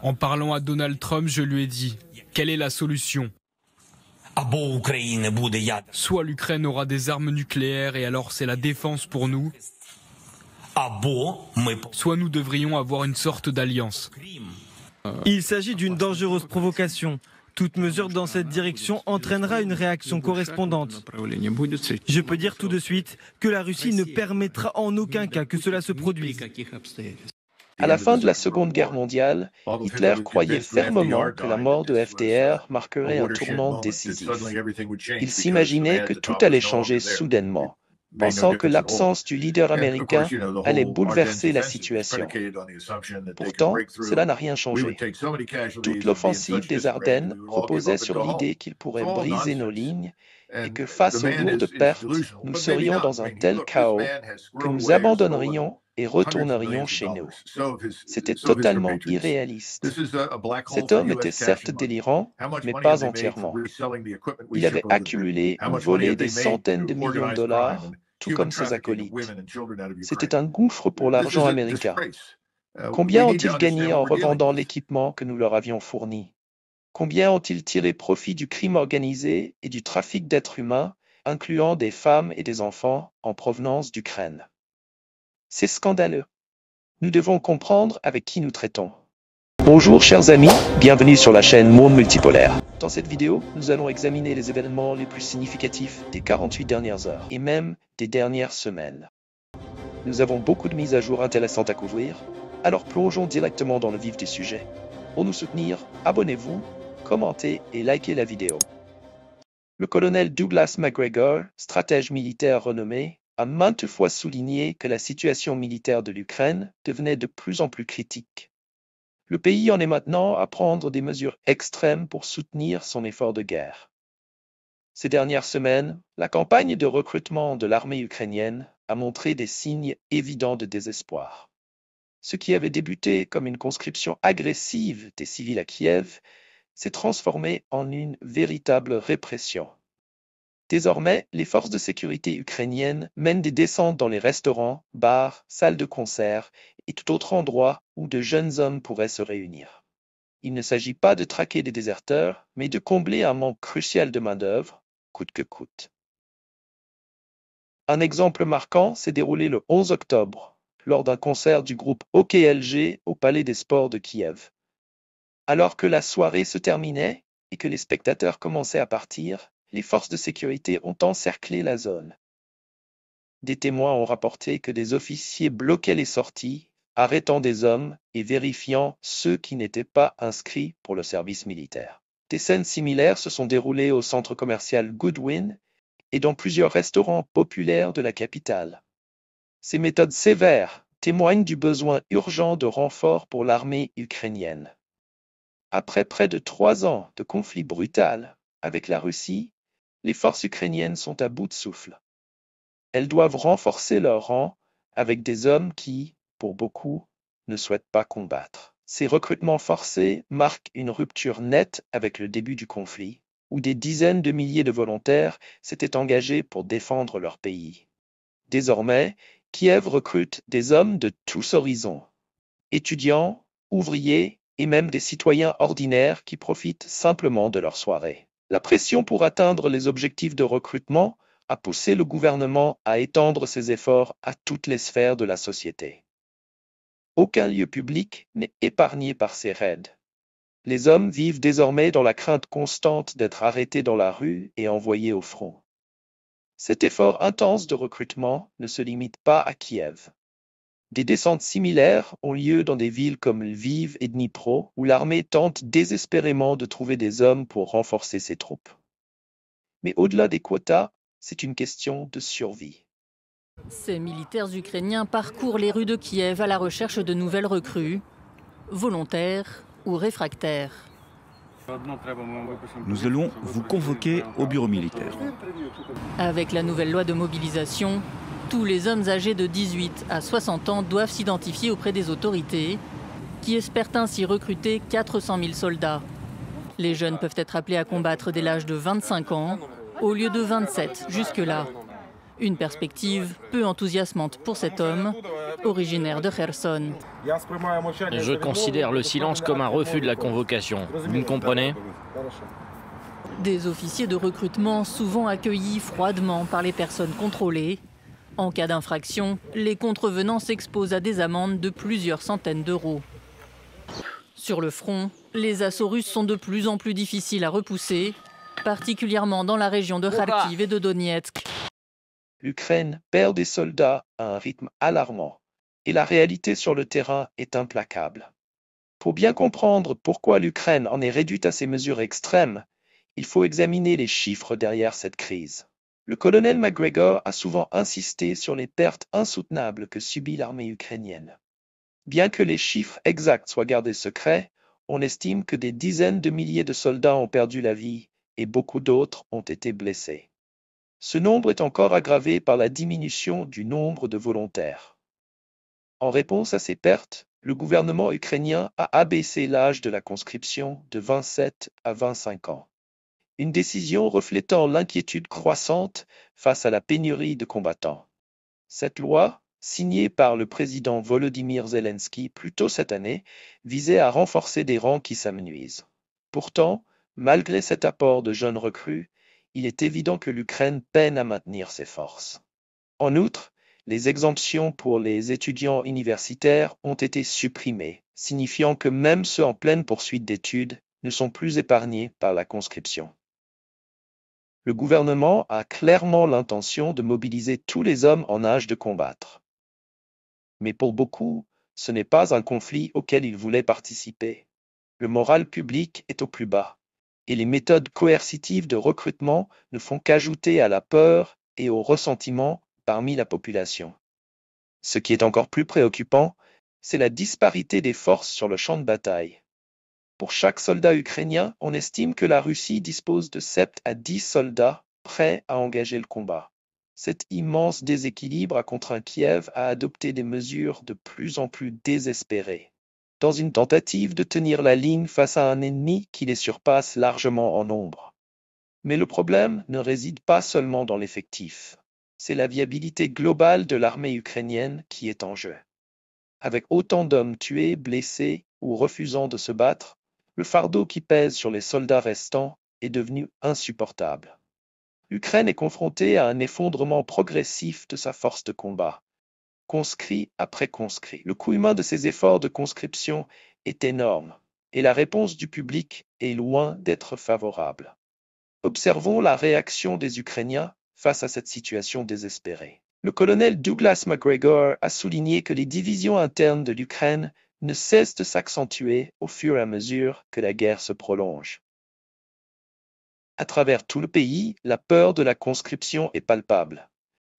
En parlant à Donald Trump, je lui ai dit « Quelle est la solution ?» Soit l'Ukraine aura des armes nucléaires et alors c'est la défense pour nous, soit nous devrions avoir une sorte d'alliance. Il s'agit d'une dangereuse provocation. Toute mesure dans cette direction entraînera une réaction correspondante. Je peux dire tout de suite que la Russie ne permettra en aucun cas que cela se produise. À la fin de la Seconde Guerre mondiale, Hitler croyait fermement que la mort de FDR marquerait un tournant décisif. Il s'imaginait que tout allait changer soudainement, pensant que l'absence du leader américain allait bouleverser la situation. Pourtant, cela n'a rien changé. Toute l'offensive des Ardennes reposait sur l'idée qu'il pourrait briser nos lignes et que face aux lourdes pertes, nous serions dans un tel chaos que nous abandonnerions et retournerions chez nous. C'était totalement irréaliste. Cet homme était certes délirant, mais pas entièrement. Il avait accumulé ou volé des centaines de millions de dollars, tout comme ses acolytes. C'était un gouffre pour l'argent américain. Combien ont-ils gagné en revendant l'équipement que nous leur avions fourni? Combien ont-ils tiré profit du crime organisé et du trafic d'êtres humains, incluant des femmes et des enfants en provenance d'Ukraine? C'est scandaleux. Nous devons comprendre avec qui nous traitons. Bonjour chers amis, bienvenue sur la chaîne Monde Multipolaire. Dans cette vidéo, nous allons examiner les événements les plus significatifs des 48 dernières heures et même des dernières semaines. Nous avons beaucoup de mises à jour intéressantes à couvrir, alors plongeons directement dans le vif du sujet. Pour nous soutenir, abonnez-vous, commentez et likez la vidéo. Le colonel Douglas Macgregor, stratège militaire renommé, a maintes fois souligné que la situation militaire de l'Ukraine devenait de plus en plus critique. Le pays en est maintenant à prendre des mesures extrêmes pour soutenir son effort de guerre. Ces dernières semaines, la campagne de recrutement de l'armée ukrainienne a montré des signes évidents de désespoir. Ce qui avait débuté comme une conscription agressive des civils à Kiev s'est transformé en une véritable répression. Désormais, les forces de sécurité ukrainiennes mènent des descentes dans les restaurants, bars, salles de concert et tout autre endroit où de jeunes hommes pourraient se réunir. Il ne s'agit pas de traquer des déserteurs, mais de combler un manque crucial de main-d'œuvre, coûte que coûte. Un exemple marquant s'est déroulé le 11 octobre, lors d'un concert du groupe OKLG au Palais des Sports de Kiev. Alors que la soirée se terminait et que les spectateurs commençaient à partir, les forces de sécurité ont encerclé la zone. Des témoins ont rapporté que des officiers bloquaient les sorties, arrêtant des hommes et vérifiant ceux qui n'étaient pas inscrits pour le service militaire. Des scènes similaires se sont déroulées au centre commercial Goodwin et dans plusieurs restaurants populaires de la capitale. Ces méthodes sévères témoignent du besoin urgent de renforts pour l'armée ukrainienne. Après près de 3 ans de conflit brutal avec la Russie, les forces ukrainiennes sont à bout de souffle. Elles doivent renforcer leurs rangs avec des hommes qui, pour beaucoup, ne souhaitent pas combattre. Ces recrutements forcés marquent une rupture nette avec le début du conflit, où des dizaines de milliers de volontaires s'étaient engagés pour défendre leur pays. Désormais, Kiev recrute des hommes de tous horizons, étudiants, ouvriers et même des citoyens ordinaires qui profitent simplement de leur soirée. La pression pour atteindre les objectifs de recrutement a poussé le gouvernement à étendre ses efforts à toutes les sphères de la société. Aucun lieu public n'est épargné par ces raids. Les hommes vivent désormais dans la crainte constante d'être arrêtés dans la rue et envoyés au front. Cet effort intense de recrutement ne se limite pas à Kiev. Des descentes similaires ont lieu dans des villes comme Lviv et Dnipro, où l'armée tente désespérément de trouver des hommes pour renforcer ses troupes. Mais au-delà des quotas, c'est une question de survie. Ces militaires ukrainiens parcourent les rues de Kiev à la recherche de nouvelles recrues, volontaires ou réfractaires. Nous allons vous convoquer au bureau militaire. Avec la nouvelle loi de mobilisation, tous les hommes âgés de 18 à 60 ans doivent s'identifier auprès des autorités, qui espèrent ainsi recruter 400 000 soldats. Les jeunes peuvent être appelés à combattre dès l'âge de 25 ans, au lieu de 27 jusque-là. Une perspective peu enthousiasmante pour cet homme, originaire de Kherson. Je considère le silence comme un refus de la convocation. Vous me comprenez? Des officiers de recrutement souvent accueillis froidement par les personnes contrôlées. En cas d'infraction, les contrevenants s'exposent à des amendes de plusieurs centaines d'euros. Sur le front, les assauts russes sont de plus en plus difficiles à repousser, particulièrement dans la région de Kharkiv et de Donetsk. L'Ukraine perd des soldats à un rythme alarmant, et la réalité sur le terrain est implacable. Pour bien comprendre pourquoi l'Ukraine en est réduite à ces mesures extrêmes, il faut examiner les chiffres derrière cette crise. Le colonel McGregor a souvent insisté sur les pertes insoutenables que subit l'armée ukrainienne. Bien que les chiffres exacts soient gardés secrets, on estime que des dizaines de milliers de soldats ont perdu la vie et beaucoup d'autres ont été blessés. Ce nombre est encore aggravé par la diminution du nombre de volontaires. En réponse à ces pertes, le gouvernement ukrainien a abaissé l'âge de la conscription de 27 à 25 ans. Une décision reflétant l'inquiétude croissante face à la pénurie de combattants. Cette loi, signée par le président Volodymyr Zelensky plus tôt cette année, visait à renforcer des rangs qui s'amenuisent. Pourtant, malgré cet apport de jeunes recrues, il est évident que l'Ukraine peine à maintenir ses forces. En outre, les exemptions pour les étudiants universitaires ont été supprimées, signifiant que même ceux en pleine poursuite d'études ne sont plus épargnés par la conscription. Le gouvernement a clairement l'intention de mobiliser tous les hommes en âge de combattre. Mais pour beaucoup, ce n'est pas un conflit auquel ils voulaient participer. Le moral public est au plus bas, et les méthodes coercitives de recrutement ne font qu'ajouter à la peur et au ressentiment parmi la population. Ce qui est encore plus préoccupant, c'est la disparité des forces sur le champ de bataille. Pour chaque soldat ukrainien, on estime que la Russie dispose de 7 à 10 soldats prêts à engager le combat. Cet immense déséquilibre a contraint Kiev à adopter des mesures de plus en plus désespérées, dans une tentative de tenir la ligne face à un ennemi qui les surpasse largement en nombre. Mais le problème ne réside pas seulement dans l'effectif. C'est la viabilité globale de l'armée ukrainienne qui est en jeu. Avec autant d'hommes tués, blessés ou refusant de se battre, le fardeau qui pèse sur les soldats restants est devenu insupportable. L'Ukraine est confrontée à un effondrement progressif de sa force de combat, conscrit après conscrit. Le coût humain de ces efforts de conscription est énorme, et la réponse du public est loin d'être favorable. Observons la réaction des Ukrainiens face à cette situation désespérée. Le colonel Douglas McGregor a souligné que les divisions internes de l'Ukraine ne cessent de s'accentuer au fur et à mesure que la guerre se prolonge. À travers tout le pays, la peur de la conscription est palpable.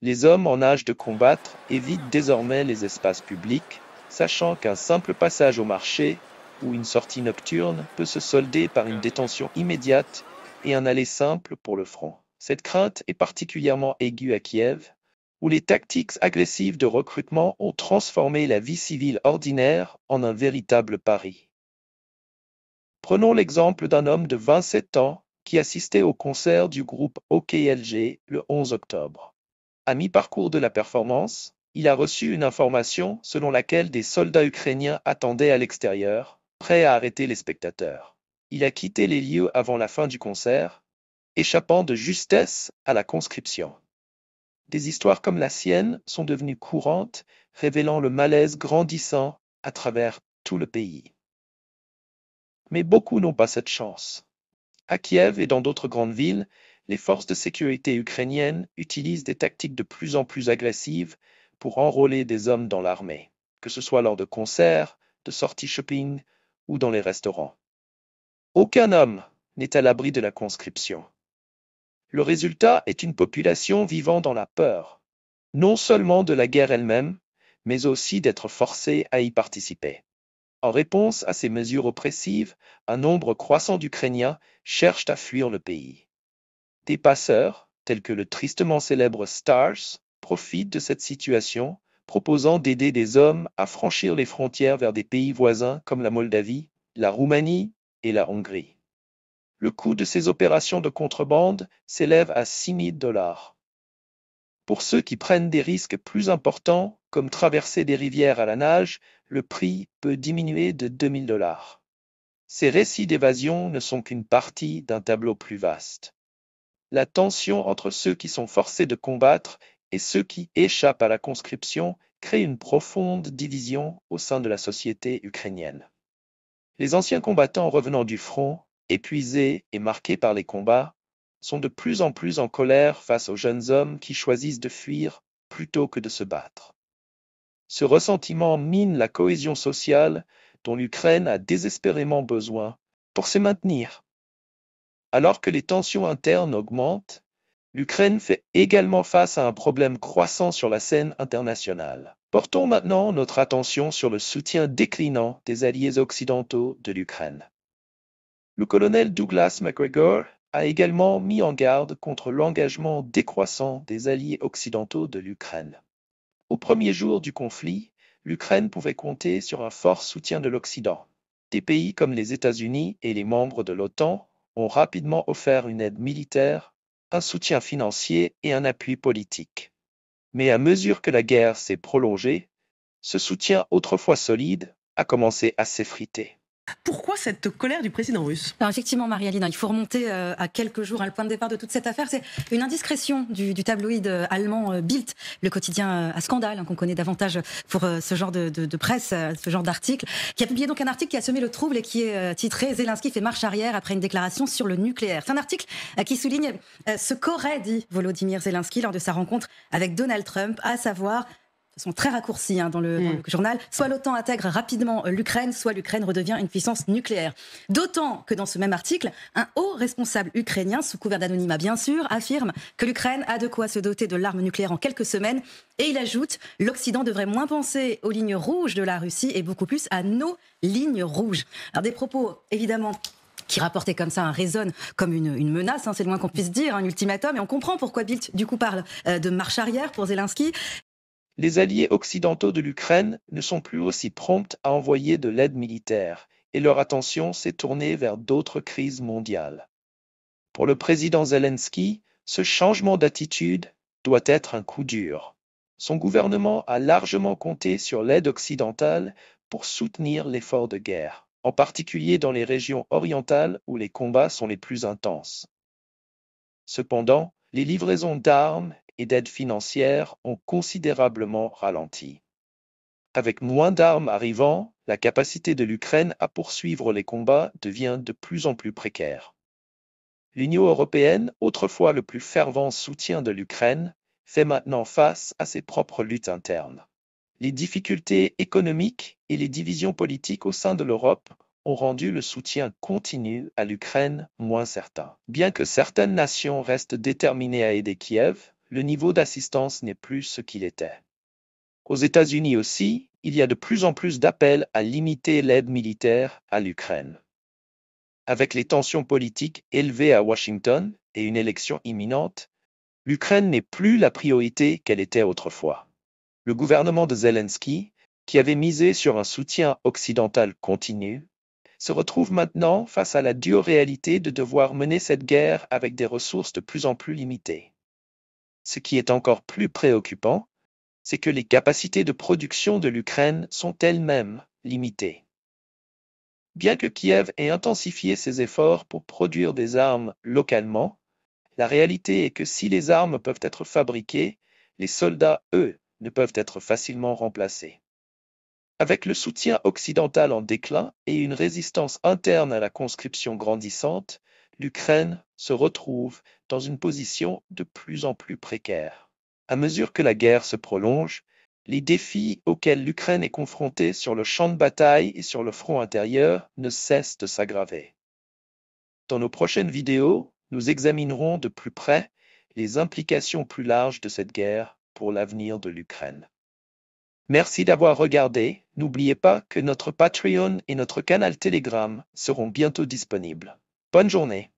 Les hommes en âge de combattre évitent désormais les espaces publics, sachant qu'un simple passage au marché ou une sortie nocturne peut se solder par une détention immédiate et un aller simple pour le front. Cette crainte est particulièrement aiguë à Kiev, où les tactiques agressives de recrutement ont transformé la vie civile ordinaire en un véritable pari. Prenons l'exemple d'un homme de 27 ans qui assistait au concert du groupe OKLG le 11 octobre. À mi-parcours de la performance, il a reçu une information selon laquelle des soldats ukrainiens attendaient à l'extérieur, prêts à arrêter les spectateurs. Il a quitté les lieux avant la fin du concert, échappant de justesse à la conscription. Des histoires comme la sienne sont devenues courantes, révélant le malaise grandissant à travers tout le pays. Mais beaucoup n'ont pas cette chance. À Kiev et dans d'autres grandes villes, les forces de sécurité ukrainiennes utilisent des tactiques de plus en plus agressives pour enrôler des hommes dans l'armée, que ce soit lors de concerts, de sorties shopping ou dans les restaurants. Aucun homme n'est à l'abri de la conscription. Le résultat est une population vivant dans la peur, non seulement de la guerre elle-même, mais aussi d'être forcée à y participer. En réponse à ces mesures oppressives, un nombre croissant d'Ukrainiens cherchent à fuir le pays. Des passeurs, tels que le tristement célèbre Stars, profitent de cette situation, proposant d'aider des hommes à franchir les frontières vers des pays voisins comme la Moldavie, la Roumanie et la Hongrie. Le coût de ces opérations de contrebande s'élève à $6 000. Pour ceux qui prennent des risques plus importants, comme traverser des rivières à la nage, le prix peut diminuer de 2000 $. Ces récits d'évasion ne sont qu'une partie d'un tableau plus vaste. La tension entre ceux qui sont forcés de combattre et ceux qui échappent à la conscription crée une profonde division au sein de la société ukrainienne. Les anciens combattants revenant du front, épuisés et marqués par les combats, sont de plus en plus en colère face aux jeunes hommes qui choisissent de fuir plutôt que de se battre. Ce ressentiment mine la cohésion sociale dont l'Ukraine a désespérément besoin pour se maintenir. Alors que les tensions internes augmentent, l'Ukraine fait également face à un problème croissant sur la scène internationale. Portons maintenant notre attention sur le soutien déclinant des alliés occidentaux de l'Ukraine. Le colonel Douglas Macgregor a également mis en garde contre l'engagement décroissant des alliés occidentaux de l'Ukraine. Au premier jour du conflit, l'Ukraine pouvait compter sur un fort soutien de l'Occident. Des pays comme les États-Unis et les membres de l'OTAN ont rapidement offert une aide militaire, un soutien financier et un appui politique. Mais à mesure que la guerre s'est prolongée, ce soutien autrefois solide a commencé à s'effriter. Pourquoi cette colère du président russe? Alors effectivement, Marie-Aline, il faut remonter à quelques jours. Le point de départ de toute cette affaire, c'est une indiscrétion du tabloïd allemand Bild, le quotidien à scandale, qu'on connaît davantage pour ce genre de presse, ce genre d'article, qui a publié donc un article qui a semé le trouble et qui est titré « Zelensky fait marche arrière après une déclaration sur le nucléaire ». C'est un article qui souligne ce qu'aurait dit Volodymyr Zelensky lors de sa rencontre avec Donald Trump, à savoir... Ce sont très raccourcis dans le journal. Soit l'OTAN intègre rapidement l'Ukraine, soit l'Ukraine redevient une puissance nucléaire. D'autant que dans ce même article, un haut responsable ukrainien, sous couvert d'anonymat bien sûr, affirme que l'Ukraine a de quoi se doter de l'arme nucléaire en quelques semaines. Et il ajoute, l'Occident devrait moins penser aux lignes rouges de la Russie et beaucoup plus à nos lignes rouges. Alors des propos, évidemment... qui rapportait comme ça, résonne comme une menace, c'est le moins qu'on puisse dire, un ultimatum. Et on comprend pourquoi Bild, du coup, parle de marche arrière pour Zelensky. Les alliés occidentaux de l'Ukraine ne sont plus aussi prompts à envoyer de l'aide militaire et leur attention s'est tournée vers d'autres crises mondiales. Pour le président Zelensky, ce changement d'attitude doit être un coup dur. Son gouvernement a largement compté sur l'aide occidentale pour soutenir l'effort de guerre, en particulier dans les régions orientales où les combats sont les plus intenses. Cependant, les livraisons d'armes et d'aide financière ont considérablement ralenti. Avec moins d'armes arrivant, la capacité de l'Ukraine à poursuivre les combats devient de plus en plus précaire. L'Union européenne, autrefois le plus fervent soutien de l'Ukraine, fait maintenant face à ses propres luttes internes. Les difficultés économiques et les divisions politiques au sein de l'Europe ont rendu le soutien continu à l'Ukraine moins certain. Bien que certaines nations restent déterminées à aider Kiev, le niveau d'assistance n'est plus ce qu'il était. Aux États-Unis aussi, il y a de plus en plus d'appels à limiter l'aide militaire à l'Ukraine. Avec les tensions politiques élevées à Washington et une élection imminente, l'Ukraine n'est plus la priorité qu'elle était autrefois. Le gouvernement de Zelensky, qui avait misé sur un soutien occidental continu, se retrouve maintenant face à la dure réalité de devoir mener cette guerre avec des ressources de plus en plus limitées. Ce qui est encore plus préoccupant, c'est que les capacités de production de l'Ukraine sont elles-mêmes limitées. Bien que Kiev ait intensifié ses efforts pour produire des armes localement, la réalité est que si les armes peuvent être fabriquées, les soldats, eux, ne peuvent être facilement remplacés. Avec le soutien occidental en déclin et une résistance interne à la conscription grandissante, l'Ukraine se retrouve dans une position de plus en plus précaire. À mesure que la guerre se prolonge, les défis auxquels l'Ukraine est confrontée sur le champ de bataille et sur le front intérieur ne cessent de s'aggraver. Dans nos prochaines vidéos, nous examinerons de plus près les implications plus larges de cette guerre pour l'avenir de l'Ukraine. Merci d'avoir regardé. N'oubliez pas que notre Patreon et notre canal Telegram seront bientôt disponibles. Bonne journée.